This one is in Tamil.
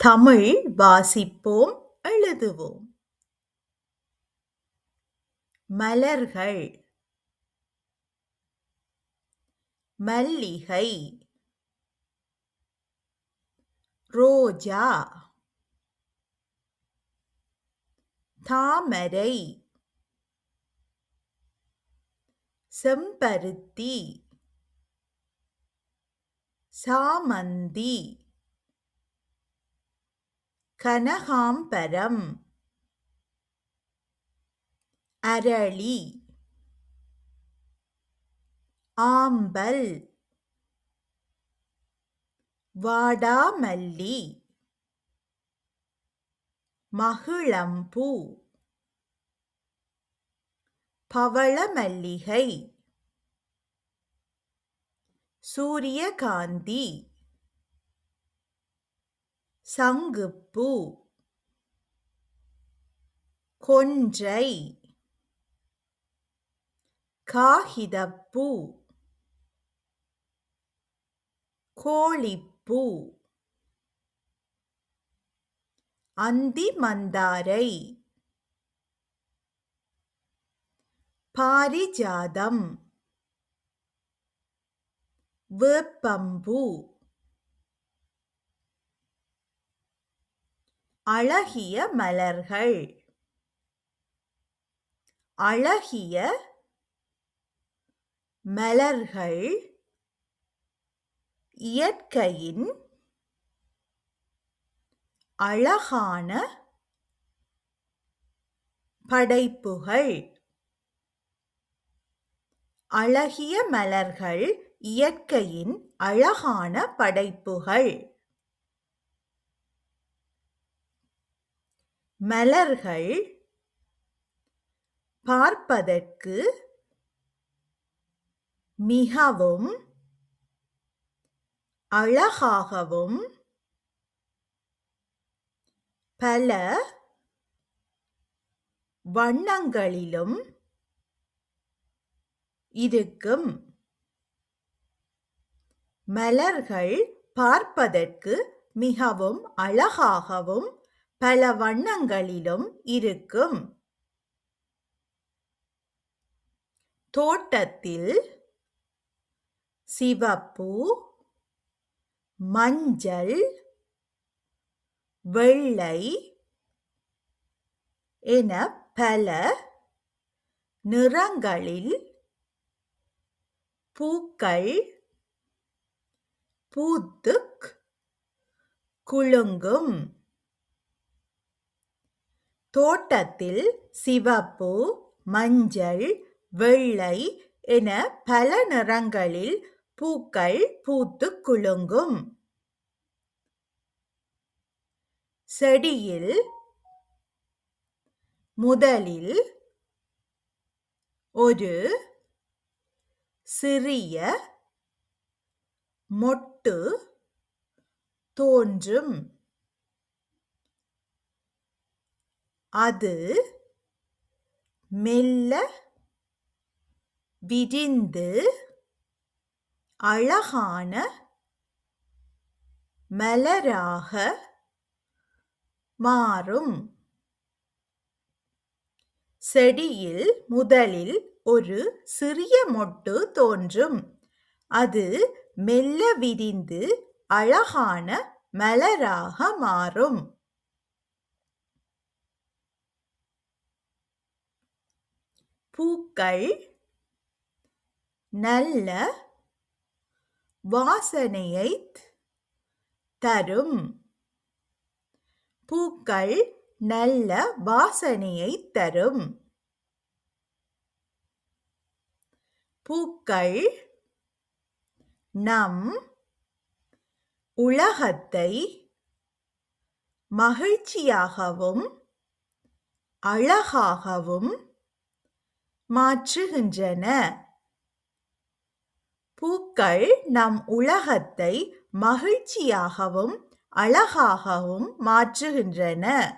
தமிழ் வாசிப்போம், எழுதுவோம். மலர்கள், மல்லிகை, ரோஜா, தாமரை, செம்பருத்தி, சாமந்தி, கனகாம்பரம், அரளி, ஆம்பல், வாடாமல்லி, மகிழம்பூ, பவளமல்லிகை, சூரியகாந்தி, சங்குப்பூ, கொன்றை, காகிதப்பூ, கோழிப்பூ, அந்திமந்தாரை, பாரிஜாதம், வேப்பம்பூ, அழகிய மலர்கள், அழகிய மலர்கள் இயற்கையின் அழகான படைப்புகள். அழகிய மலர்கள் இயற்கையின் அழகான படைப்புகள். மலர்கள் பார்ப்பதற்கு மிகவும் அழகாகவும் பல வண்ணங்களிலும் இருக்கும். மலர்கள் பார்ப்பதற்கு மிகவும் அழகாகவும் பல வண்ணங்களிலும் இருக்கும். தோட்டத்தில் சிவப்பு, மஞ்சள், வெள்ளை என பல நிறங்களில் பூக்கள் பூத்துக் குலுங்கும். தோட்டத்தில் சிவப்பு, மஞ்சள், வெள்ளை என பல நிறங்களில் பூக்கள் பூத்துக் குலுங்கும். செடியில் முதலில் ஒரு சிறிய மொட்டு தோன்றும். அது மெல்ல விரிந்து அழகான மலராக மாறும். செடியில் முதலில் ஒரு சிறிய மொட்டு தோன்றும். அது மெல்ல விரிந்து அழகான மலராக மாறும். பூக்கள் நல்ல வாசனையை தரும். பூக்கள் நல்ல வாசனையை தரும். பூக்கள் நம் உலகத்தை மகிழ்ச்சியாகவும் அழகாகவும் மாற்றுகின்றன. பூக்கள் நம் உலகத்தை மகிழ்ச்சியாகவும் அழகாகவும் மாற்றுகின்றன.